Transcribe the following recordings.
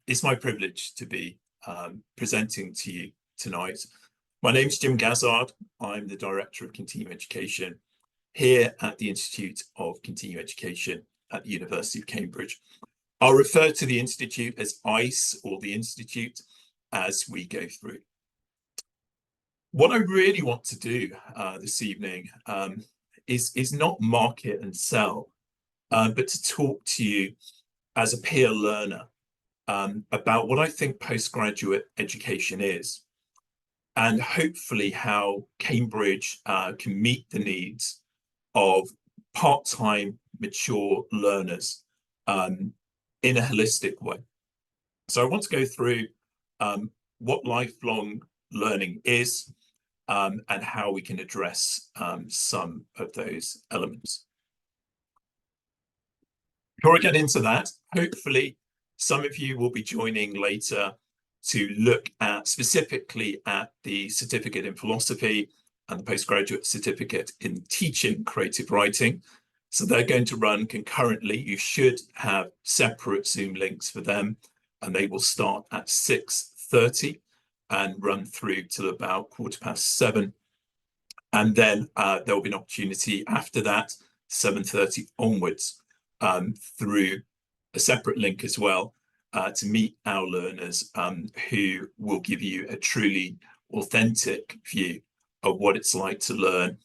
It's my privilege to be presenting to you tonight. My name's Jim Gazzard. I'm the Director of Continuing Education here at the Institute of Continuing Education at the University of Cambridge. I'll refer to the Institute as ICE, or the Institute, as we go through. What I really want to do this evening is not market and sell, but to talk to you as a peer learner about what I think postgraduate education is, and hopefully how Cambridge can meet the needs of part-time mature learners in a holistic way. So I want to go through what lifelong learning is and how we can address some of those elements. Before I get into that, hopefully some of you will be joining later to look at specifically at the certificate in philosophy and the postgraduate certificate in teaching creative writing. So they're going to run concurrently. You should have separate Zoom links for them, and they will start at 6:30 and run through till about 7:15. And then there'll be an opportunity after that, 7:30 onwards, through a separate link as well, to meet our learners who will give you a truly authentic view of what it's like to learn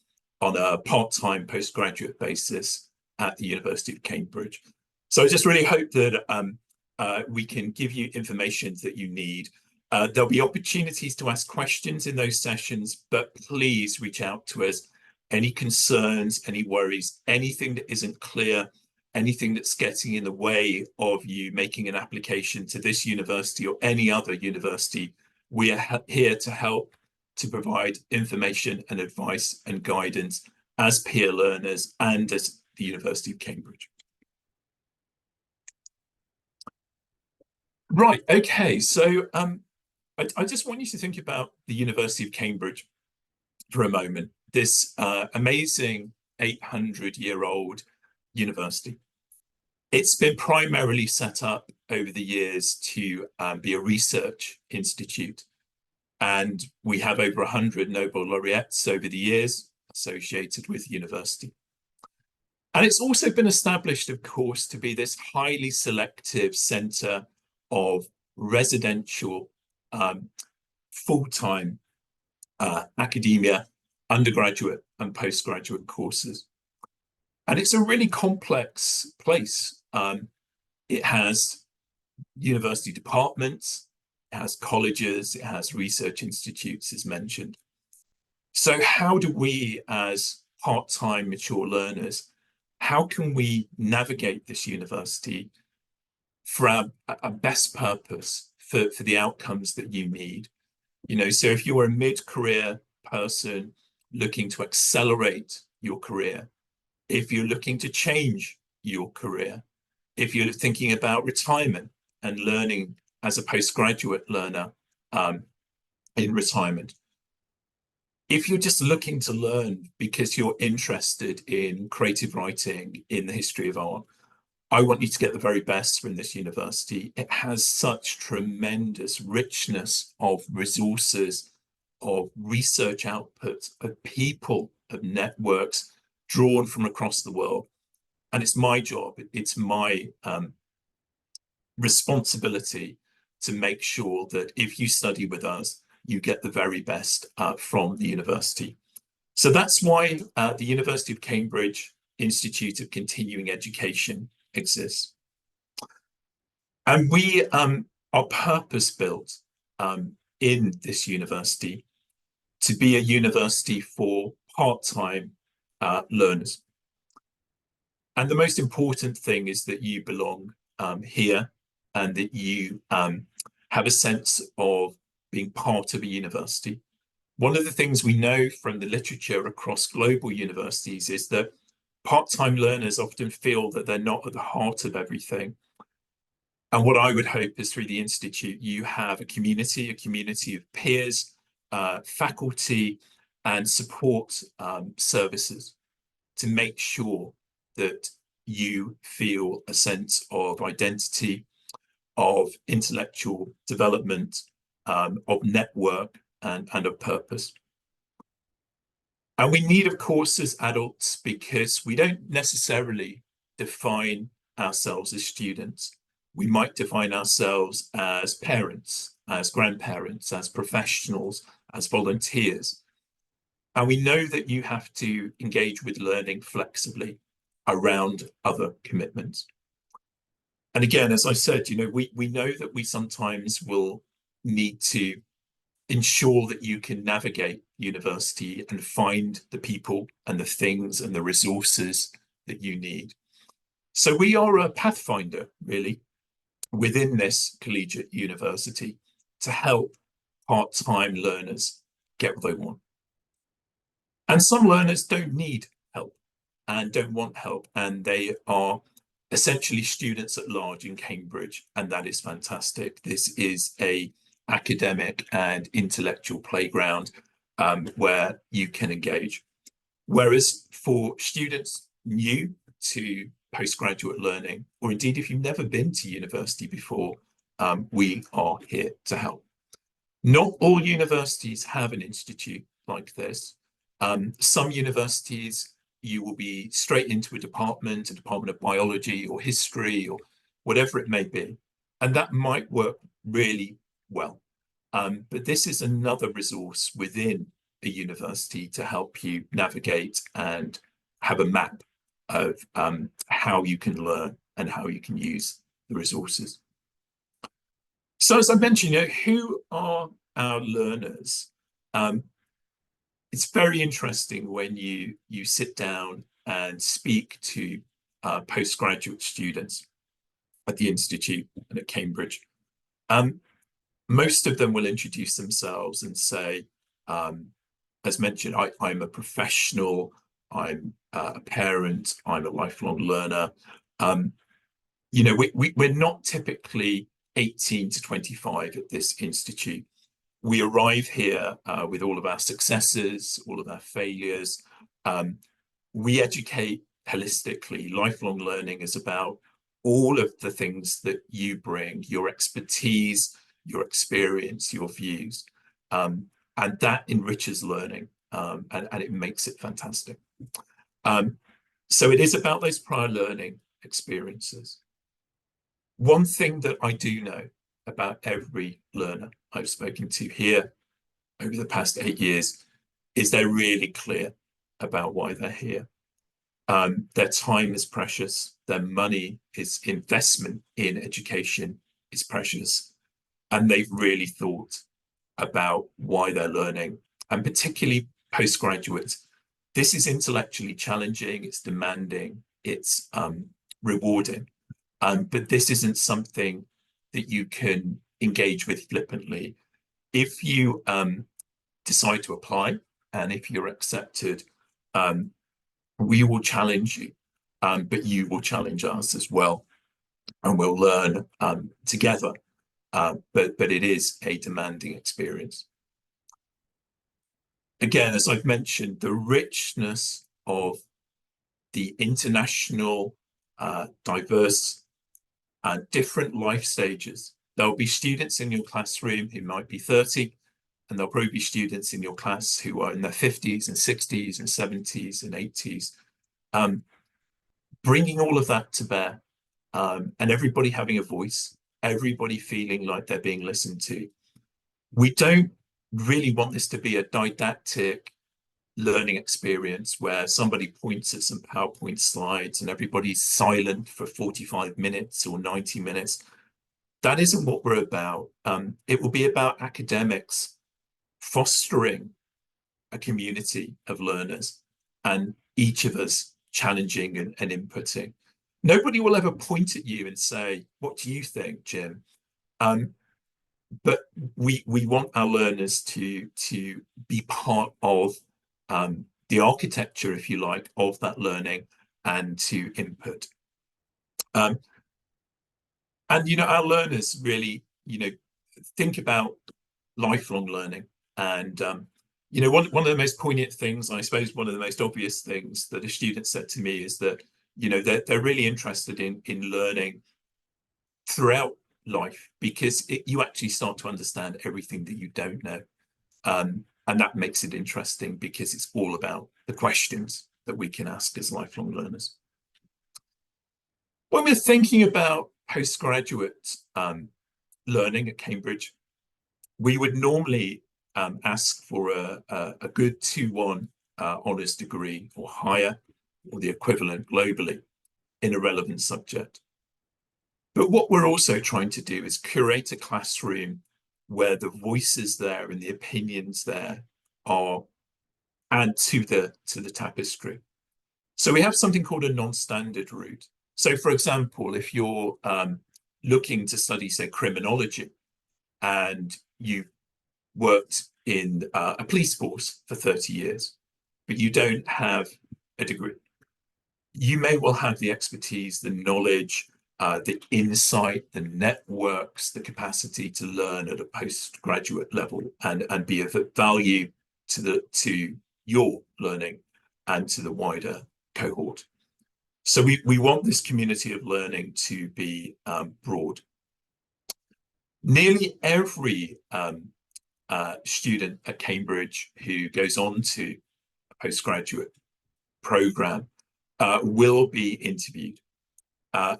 on a part-time postgraduate basis at the University of Cambridge. So I just really hope that we can give you information that you need. There'll be opportunities to ask questions in those sessions, but please reach out to us. Any concerns, any worries, anything that isn't clear, anything that's getting in the way of you making an application to this university or any other university, we are here to help, to provide information and advice and guidance as peer learners and as the University of Cambridge. Right, okay, so I just want you to think about the University of Cambridge for a moment, this amazing 800-year-old university. It's been primarily set up over the years to be a research institute, and we have over 100 Nobel laureates over the years associated with the university. And it's also been established, of course, to be this highly selective centre of residential, full-time academia, undergraduate and postgraduate courses. And it's a really complex place. It has university departments, it has colleges, it has research institutes, as mentioned. So how do we, as part-time mature learners, how can we navigate this university for a best purpose for the outcomes that you need? You know, so if you're a mid-career person looking to accelerate your career, if you're looking to change your career, if you're thinking about retirement and learning as a postgraduate learner in retirement, if you're just looking to learn because you're interested in creative writing, in the history of art, I want you to get the very best from this university. It has such tremendous richness of resources, of research output, of people, of networks drawn from across the world. And it's my job, it's my responsibility to make sure that if you study with us, you get the very best from the university. So that's why the University of Cambridge Institute of Continuing Education exists. And we are purpose-built in this university to be a university for part-time learners. And the most important thing is that you belong here, and that you have a sense of being part of a university. One of the things we know from the literature across global universities is that part-time learners often feel that they're not at the heart of everything. And what I would hope is through the Institute, you have a community of peers, faculty, and support services to make sure that you feel a sense of identity, of intellectual development, of network, and of purpose. And we need, of course, as adults, because we don't necessarily define ourselves as students. We might define ourselves as parents, as grandparents, as professionals, as volunteers. And we know that you have to engage with learning flexibly around other commitments. And again, as I said, we know that we sometimes will need to ensure that you can navigate university and find the people and the things and the resources that you need. So we are a pathfinder, really, within this collegiate university to help part-time learners get what they want. And some learners don't need help and don't want help, and they are essentially students at large in Cambridge, and that is fantastic. This is a academic and intellectual playground where you can engage. Whereas for students new to postgraduate learning, or indeed if you've never been to university before, we are here to help. Not all universities have an institute like this. Some universities, you will be straight into a department of biology or history or whatever it may be. And that might work really well. But this is another resource within a university to help you navigate and have a map of how you can learn and how you can use the resources. So as I mentioned, who are our learners? It's very interesting when you sit down and speak to postgraduate students at the Institute and at Cambridge. Most of them will introduce themselves and say, as mentioned, I'm a professional, I'm a parent, I'm a lifelong learner. We're not typically 18 to 25 at this institute. We arrive here with all of our successes, all of our failures. We educate holistically. Lifelong learning is about all of the things that you bring, your expertise, your experience, your views. And that enriches learning and it makes it fantastic. So it is about those prior learning experiences. One thing that I do know about every learner I've spoken to here over the past 8 years is they're really clear about why they're here. Their time is precious, their money is investment in education is precious, and they've really thought about why they're learning, and particularly postgraduates. This is intellectually challenging, it's demanding, it's rewarding, but this isn't something that you can engage with flippantly. If you decide to apply and if you're accepted, we will challenge you, but you will challenge us as well, and we'll learn together. But it is a demanding experience. Again, as I've mentioned, the richness of the international, diverse, different life stages. There'll be students in your classroom who might be 30, and there'll probably be students in your class who are in their 50s and 60s and 70s and 80s. Bringing all of that to bear, and everybody having a voice, everybody feeling like they're being listened to. We don't really want this to be a didactic learning experience where somebody points at some PowerPoint slides and everybody's silent for 45 minutes or 90 minutes. That isn't what we're about. It will be about academics fostering a community of learners and each of us challenging and inputting. Nobody will ever point at you and say, what do you think, Jim? But we want our learners to be part of the architecture, if you like, of that learning and to input. And, our learners really, think about lifelong learning. And, one of the most poignant things, I suppose one of the most obvious things that a student said to me is that, they're really interested in learning throughout life, because you actually start to understand everything that you don't know. And that makes it interesting because it's all about the questions that we can ask as lifelong learners. When we're thinking about postgraduate learning at Cambridge, we would normally ask for a good 2-1 honours degree or higher, or the equivalent globally, in a relevant subject. But what we're also trying to do is curate a classroom where the voices there and the opinions there are add to the tapestry. So we have something called a non-standard route. So, for example, if you're looking to study, say, criminology, and you worked in a police force for 30 years, but you don't have a degree, you may well have the expertise, the knowledge, the insight, the networks, the capacity to learn at a postgraduate level and be of value to your learning and to the wider cohort. So we want this community of learning to be broad. Nearly every student at Cambridge who goes on to a postgraduate program will be interviewed.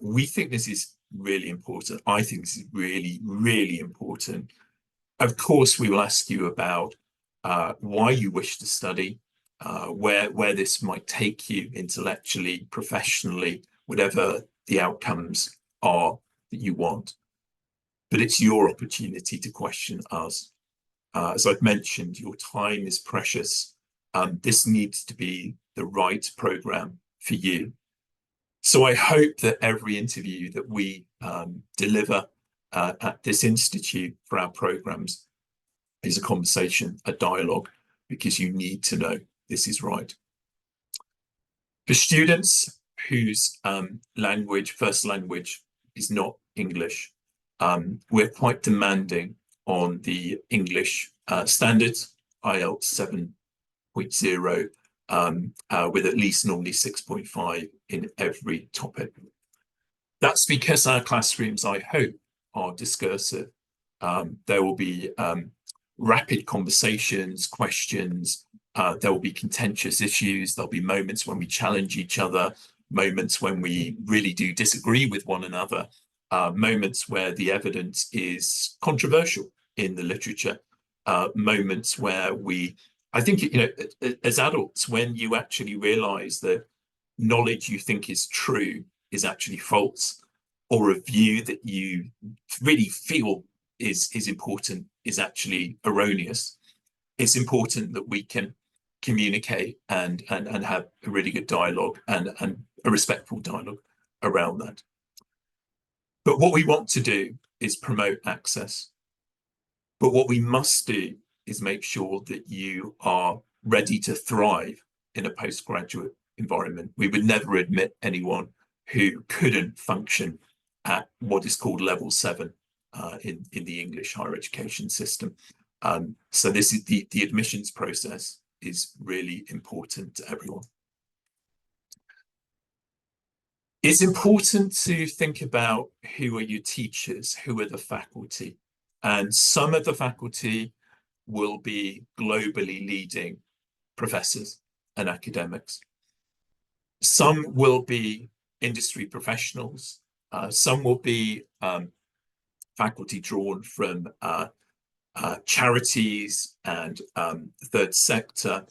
We think this is really important. I think this is really, really important. Of course, we will ask you about why you wish to study, where this might take you intellectually, professionally, whatever the outcomes are that you want. But it's your opportunity to question us. As I've mentioned, your time is precious. This needs to be the right program for you. So I hope that every interview that we deliver at this institute for our programs is a conversation, a dialogue, because you need to know this is right. For students whose first language is not English, we're quite demanding on the English standards, IELTS 7.0, with at least normally 6.5 in every topic. That's because our classrooms, I hope, are discursive. There will be rapid conversations, questions. There will be contentious issues. There'll be moments when we challenge each other, moments when we really do disagree with one another, moments where the evidence is controversial in the literature, moments where I think, as adults, when you actually realize that knowledge you think is true is actually false, or a view that you really feel is important is actually erroneous, it's important that we can communicate and have a really good dialogue and a respectful dialogue around that. But what we want to do is promote access. But what we must do is make sure that you are ready to thrive in a postgraduate environment. We would never admit anyone who couldn't function at what is called level 7 in the English higher education system. So this is the admissions process is really important to everyone. It's important to think about who are your teachers, who are the faculty. And some of the faculty will be globally leading professors and academics. Some will be industry professionals. Some will be faculty drawn from charities and the third sector.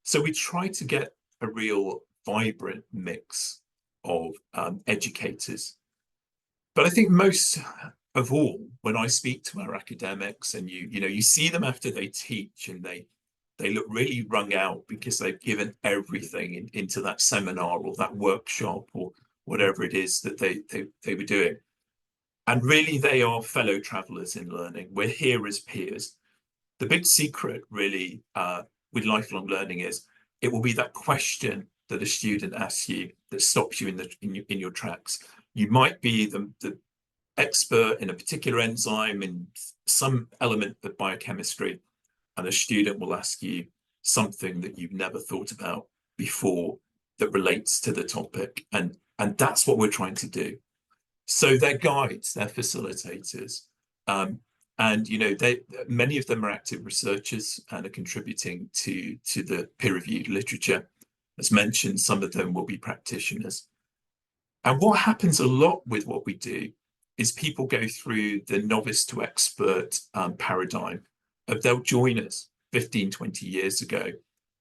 So we try to get a real vibrant mix of educators. But I think most of all, when I speak to our academics, and you see them after they teach, and they look really wrung out because they've given everything into that seminar or that workshop or whatever it is that they were doing. And really, they are fellow travelers in learning. We're here as peers. The big secret, really, with lifelong learning is it will be that question that a student asks you that stops you in your tracks. You might be the expert in a particular enzyme in some element of biochemistry, and a student will ask you something that you've never thought about before that relates to the topic, and that's what we're trying to do. So they're guides, they're facilitators. And many of them are active researchers and are contributing to the peer-reviewed literature. As mentioned, some of them will be practitioners. And what happens a lot with what we do is people go through the novice to expert paradigm of they'll join us 15, 20 years ago,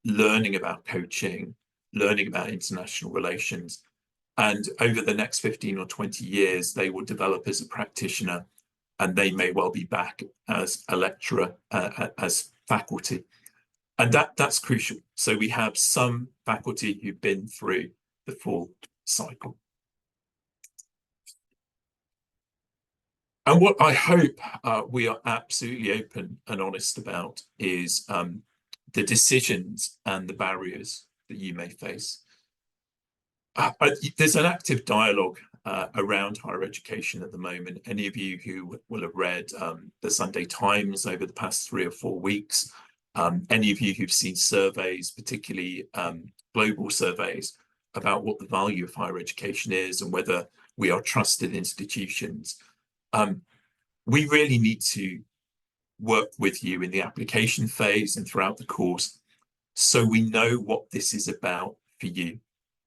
learning about coaching, learning about international relations. And over the next 15 or 20 years, they will develop as a practitioner, and they may well be back as a lecturer, as faculty. And that's crucial. So we have some faculty who've been through the full cycle. And what I hope we are absolutely open and honest about is the decisions and the barriers that you may face. There's an active dialogue around higher education at the moment. Any of you who will have read the Sunday Times over the past 3 or 4 weeks, any of you who've seen surveys, particularly global surveys, about what the value of higher education is and whether we are trusted institutions, we really need to work with you in the application phase and throughout the course so we know what this is about for you.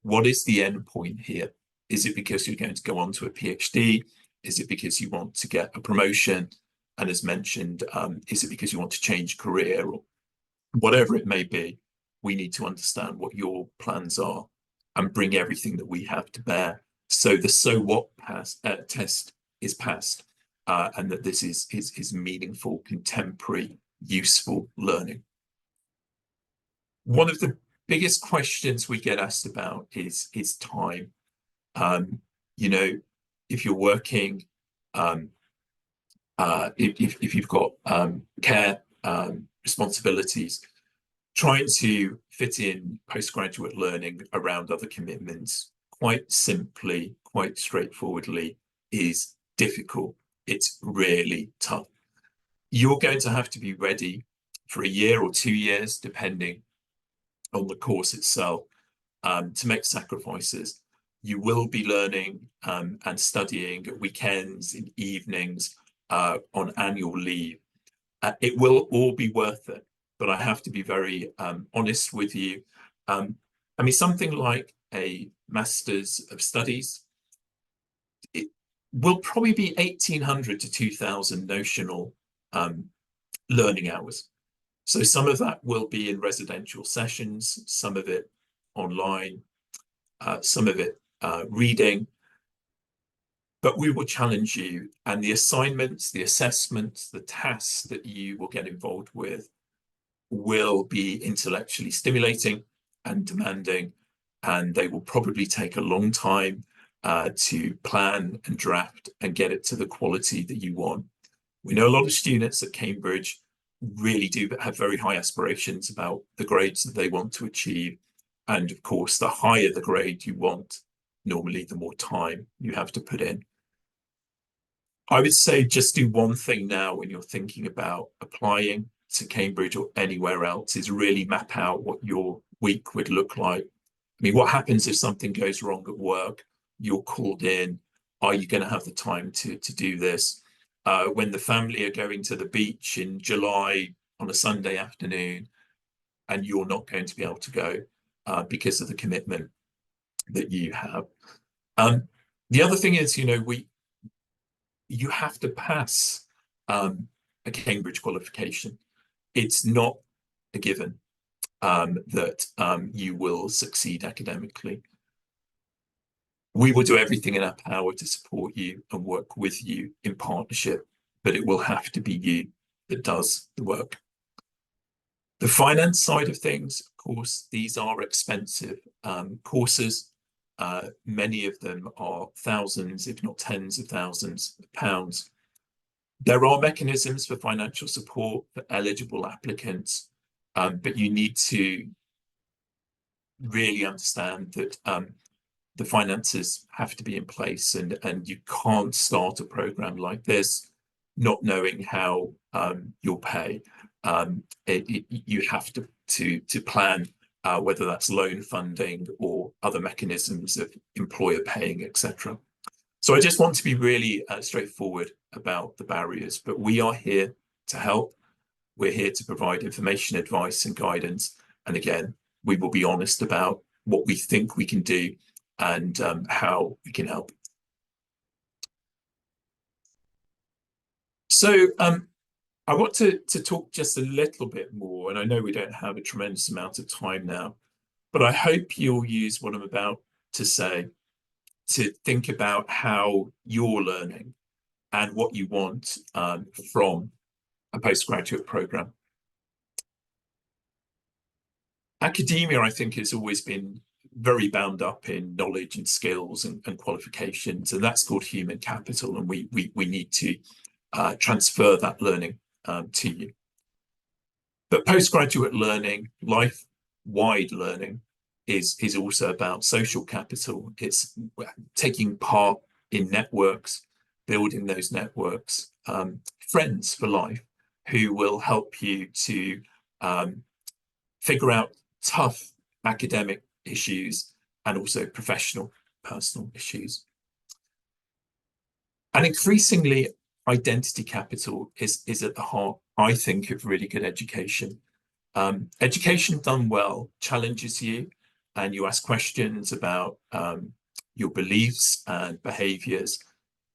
What is the end point here? Is it because you're going to go on to a PhD? Is it because you want to get a promotion? And as mentioned, is it because you want to change career? Or whatever it may be, we need to understand what your plans are and bring everything that we have to bear. So the so what test is passed, and that this is meaningful, contemporary, useful learning. One of the biggest questions we get asked about is time. If you're working, if you've got care responsibilities, trying to fit in postgraduate learning around other commitments, quite simply, quite straightforwardly, is difficult. It's really tough. You're going to have to be ready for a year or 2 years, depending on the course itself, to make sacrifices. You will be learning and studying at weekends, in evenings, on annual leave. It will all be worth it, but I have to be very honest with you. Something like a Master's of Studies, it will probably be 1,800 to 2,000 notional learning hours. So some of that will be in residential sessions, some of it online, some of it reading. But we will challenge you, and the assignments, the assessments, the tasks that you will get involved with will be intellectually stimulating and demanding, and they will probably take a long time to plan and draft and get it to the quality that you want. We know a lot of students at Cambridge really do have very high aspirations about the grades that they want to achieve. And of course, the higher the grade you want, normally the more time you have to put in. I would say just do one thing now when you're thinking about applying to Cambridge or anywhere else, is really map out what your week would look like. What happens if something goes wrong at work? You're called in. Are you going to have the time to do this? When the family are going to the beach in July on a Sunday afternoon, and you're not going to be able to go because of the commitment that you have. The other thing is, you have to pass a Cambridge qualification. It's not a given that you will succeed academically. We will do everything in our power to support you and work with you in partnership, but it will have to be you that does the work. The finance side of things, of course, these are expensive courses. Many of them are thousands, if not tens of thousands of pounds. There are mechanisms for financial support for eligible applicants, but you need to really understand that the finances have to be in place, and you can't start a program like this not knowing how you'll pay. You have to plan whether that's loan funding or other mechanisms of employer paying, etc. So I just want to be really straightforward about the barriers, but we are here to help. We're here to provide information, advice, and guidance. And again, we will be honest about what we think we can do and how we can help. So I want to talk just a little bit more, and I know we don't have a tremendous amount of time now, but I hope you'll use what I'm about to say to think about how you're learning and what you want from a postgraduate program. Academia, I think, has always been very bound up in knowledge and skills and qualifications, and that's called human capital, and we need to transfer that learning to you. But postgraduate learning, life-wide learning, is also about social capital. It's taking part in networks, building those networks, friends for life, who will help you to figure out tough academic issues and also professional, personal issues. And increasingly, identity capital is at the heart, I think, of really good education. Education done well challenges you, and you ask questions about your beliefs and behaviors.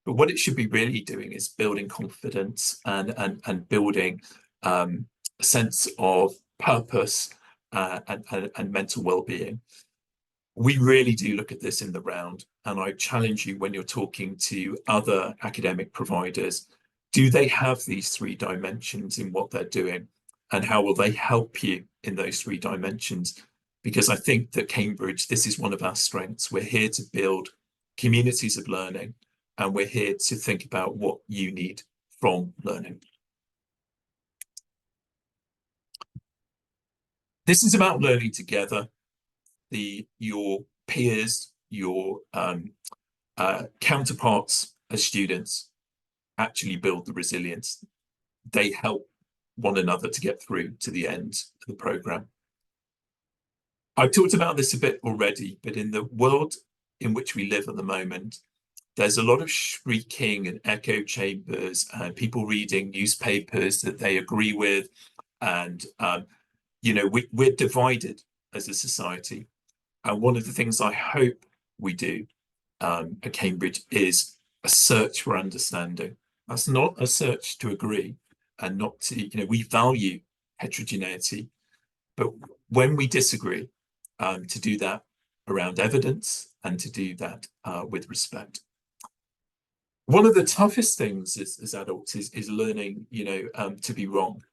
But what it should be really doing is building confidence and building a sense of purpose and mental well-being. We really do look at this in the round, and I challenge you when you're talking to other academic providers, do they have these three dimensions in what they're doing, and how will they help you in those three dimensions? Because I think that Cambridge, this is one of our strengths. We're here to build communities of learning, and we're here to think about what you need from learning. This is about learning together. Your peers, your counterparts as students actually build the resilience. They help one another to get through to the end of the program. I've talked about this a bit already, but in the world in which we live at the moment, there's a lot of shrieking and echo chambers and people reading newspapers that they agree with. And, we're divided as a society. And one of the things I hope we do at Cambridge is a search for understanding. That's not a search to agree and not to, we value heterogeneity, but when we disagree, to do that around evidence and to do that with respect. One of the toughest things as adults is learning, to be wrong.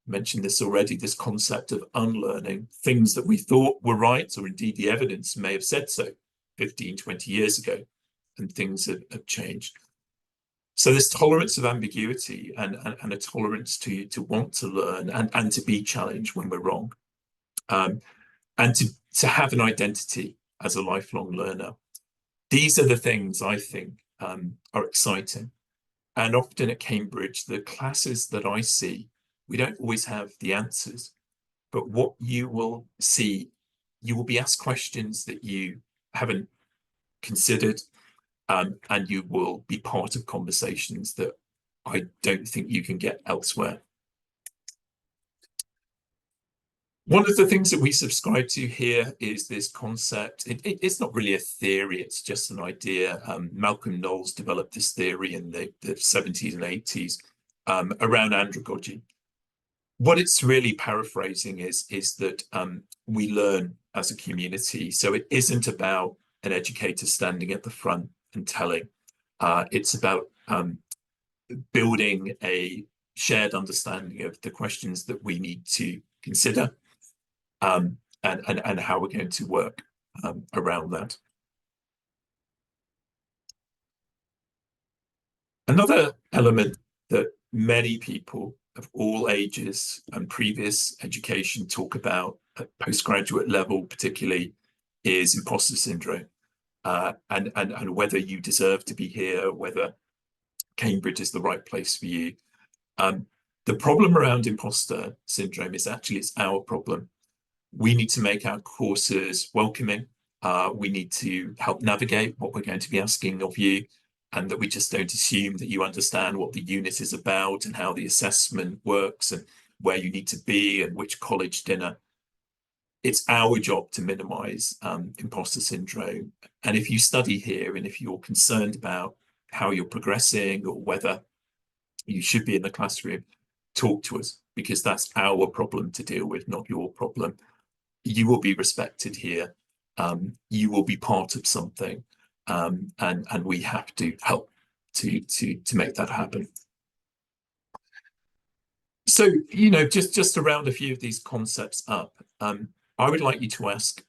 I mentioned this already, this concept of unlearning things that we thought were right, or indeed the evidence may have said so 15, 20 years ago, and things have changed. So this tolerance of ambiguity and a tolerance to want to learn and to be challenged when we're wrong, and to have an identity as a lifelong learner. These are the things I think are exciting. And often at Cambridge, the classes that I see, we don't always have the answers, but what you will see, you will be asked questions that you haven't considered, and you will be part of conversations that I don't think you can get elsewhere. One of the things that we subscribe to here is this concept. It's not really a theory, it's just an idea. Malcolm Knowles developed this theory in the 70s and 80s around andragogy. What it's really paraphrasing is that we learn as a community. So it isn't about an educator standing at the front and telling. It's about building a shared understanding of the questions that we need to consider, and how we're going to work around that. Another element that many people of all ages and previous education talk about at postgraduate level particularly is imposter syndrome, and whether you deserve to be here, whether Cambridge is the right place for you. The problem around imposter syndrome is actually it's our problem. We need to make our courses welcoming. We need to help navigate what we're going to be asking of you. and that we just don't assume that you understand what the unit is about and how the assessment works and where you need to be and which college dinner. It's our job to minimize imposter syndrome. And if you study here and if you're concerned about how you're progressing or whether you should be in the classroom, talk to us, because that's our problem to deal with, not your problem. You will be respected here. You will be part of something, and we have to help to make that happen. So, just to round a few of these concepts up, I would like you to ask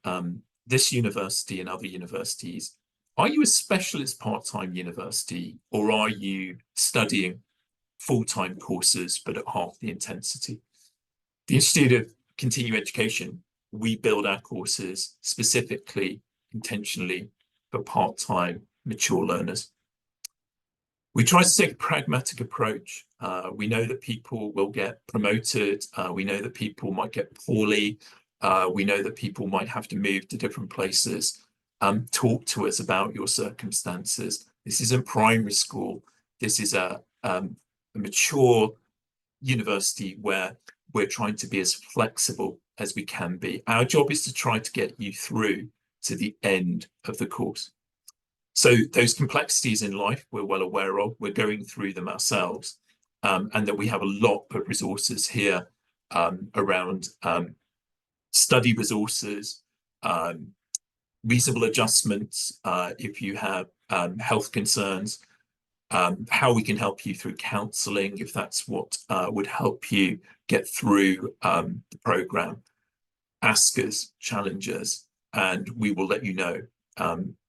this university and other universities, are you a specialist part-time university, or are you studying full-time courses but at half the intensity? The Institute of Continuing Education, we build our courses specifically, intentionally for part-time mature learners. We try to take a pragmatic approach. We know that people will get promoted. We know that people might get poorly. We know that people might have to move to different places. Talk to us about your circumstances. This isn't primary school. This is a mature university where we're trying to be as flexible as we can be. Our job is to try to get you through to the end of the course. So those complexities in life we're well aware of, we're going through them ourselves, and that we have a lot of resources here around study resources, reasonable adjustments if you have health concerns, how we can help you through counselling if that's what would help you get through the programme. Ask us, challenge us, and we will let you know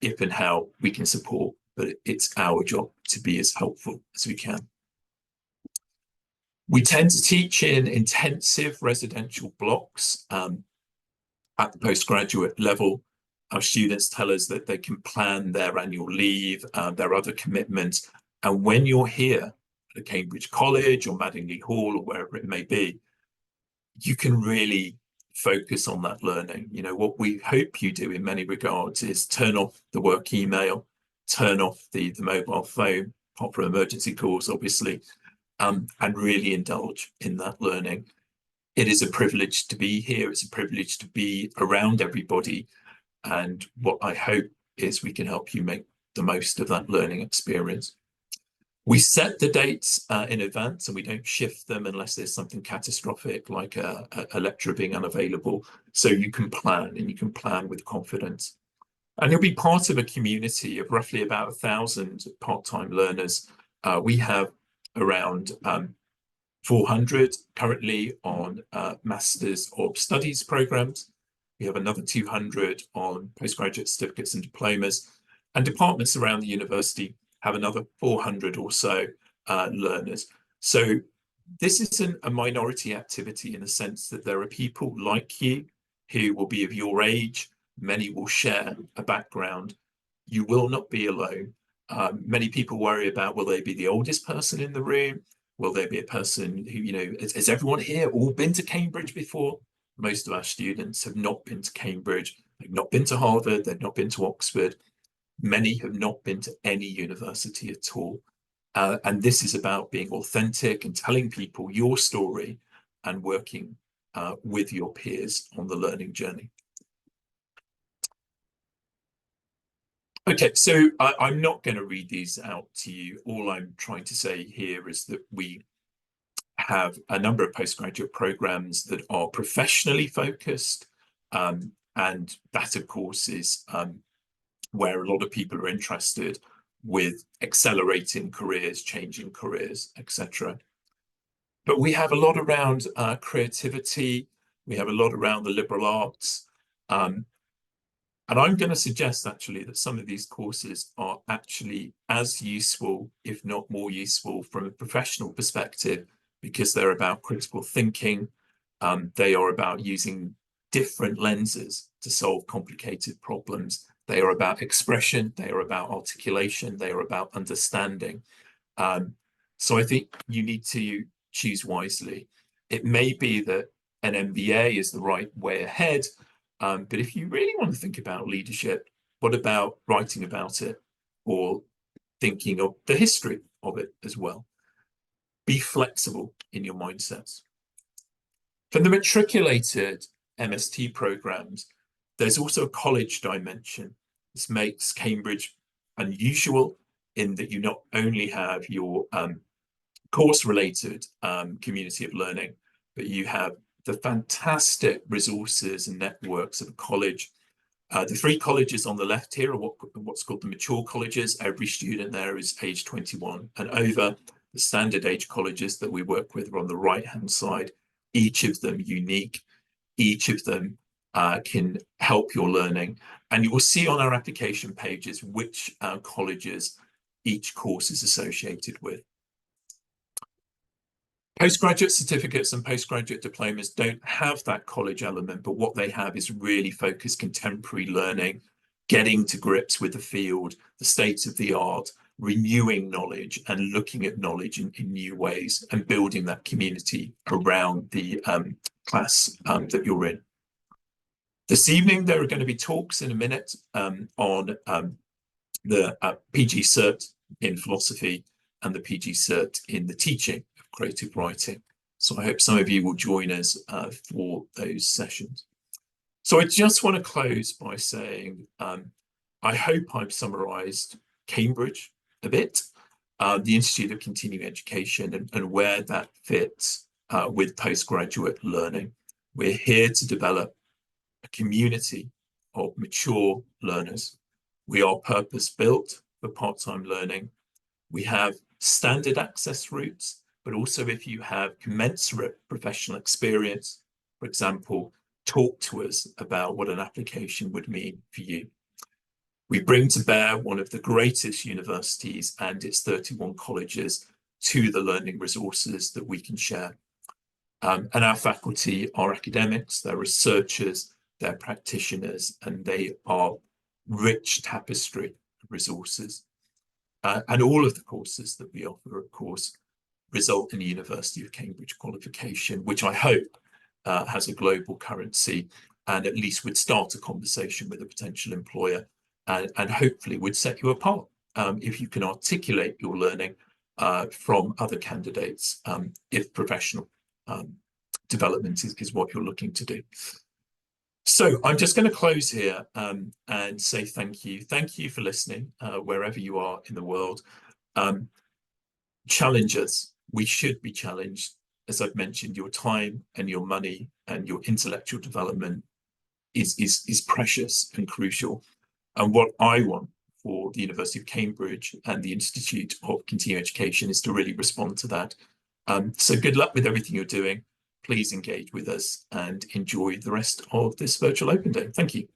if and how we can support, but it's our job to be as helpful as we can. We tend to teach in intensive residential blocks at the postgraduate level. Our students tell us that they can plan their annual leave, their other commitments, and when you're here at Cambridge College or Madingley Hall or wherever it may be, you can really focus on that learning. What we hope you do in many regards is turn off the work email, turn off the mobile phone, apart from emergency calls, obviously, and really indulge in that learning. It is a privilege to be here. It's a privilege to be around everybody. And what I hope is we can help you make the most of that learning experience. We set the dates in advance, and we don't shift them unless there's something catastrophic like a lecturer being unavailable. So you can plan, and you can plan with confidence. And you'll be part of a community of roughly about 1,000 part-time learners. We have around 400 currently on Masters of Studies programs. We have another 200 on postgraduate certificates and diplomas, and departments around the university have another 400 or so learners. So this isn't a minority activity in the sense that there are people like you who will be of your age. Many will share a background. You will not be alone. Many people worry about, will they be the oldest person in the room? Will there be a person who, has everyone here all been to Cambridge before? Most of our students have not been to Cambridge. They've not been to Harvard. They've not been to Oxford. Many have not been to any university at all. And this is about being authentic and telling people your story and working with your peers on the learning journey. Okay, so I'm not going to read these out to you. All I'm trying to say here is that we have a number of postgraduate programs that are professionally focused, and that, of course, is where a lot of people are interested with accelerating careers, changing careers, etc. But we have a lot around creativity. We have a lot around the liberal arts. And I'm going to suggest actually that some of these courses are actually as useful, if not more useful, from a professional perspective, because they're about critical thinking. They are about using different lenses to solve complicated problems. They are about expression. They are about articulation. They are about understanding. So I think you need to choose wisely. It may be that an MBA is the right way ahead. But if you really want to think about leadership, what about writing about it or thinking of the history of it as well. Be flexible in your mindsets. For the matriculated MST programs, there's also a college dimension. This makes Cambridge unusual in that you not only have your course-related community of learning, but you have the fantastic resources and networks of a college. The 3 colleges on the left here are what's called the mature colleges. Every student there is age 21 and over. The standard age colleges that we work with are on the right-hand side, each of them unique, each of them can help your learning. And you will see on our application pages which colleges each course is associated with. Postgraduate certificates and postgraduate diplomas don't have that college element, but what they have is really focused contemporary learning, getting to grips with the field, the state of the art, renewing knowledge and looking at knowledge in new ways and building that community around the class that you're in. This evening, there are going to be talks in a minute on the PG Cert in philosophy and the PG Cert in the teaching of creative writing. So I hope some of you will join us for those sessions. So I just want to close by saying, I hope I've summarized Cambridge a bit, the Institute of Continuing Education and where that fits with postgraduate learning. We're here to develop a community of mature learners. We are purpose-built for part-time learning. We have standard access routes, but also if you have commensurate professional experience, for example, talk to us about what an application would mean for you. We bring to bear one of the greatest universities and its 31 colleges to the learning resources that we can share. And our faculty are academics, they're researchers, they're practitioners, and they are rich tapestry of resources. And all of the courses that we offer, of course, result in the University of Cambridge qualification, which I hope has a global currency and at least would start a conversation with a potential employer and hopefully would set you apart if you can articulate your learning from other candidates if professional development is what you're looking to do. So I'm just going to close here and say thank you. Thank you for listening wherever you are in the world. Challenge us. We should be challenged. As I've mentioned, your time and your money and your intellectual development is precious and crucial. And what I want for the University of Cambridge and the Institute of Continuing Education is to really respond to that. So good luck with everything you're doing. Please engage with us and enjoy the rest of this virtual open day. Thank you.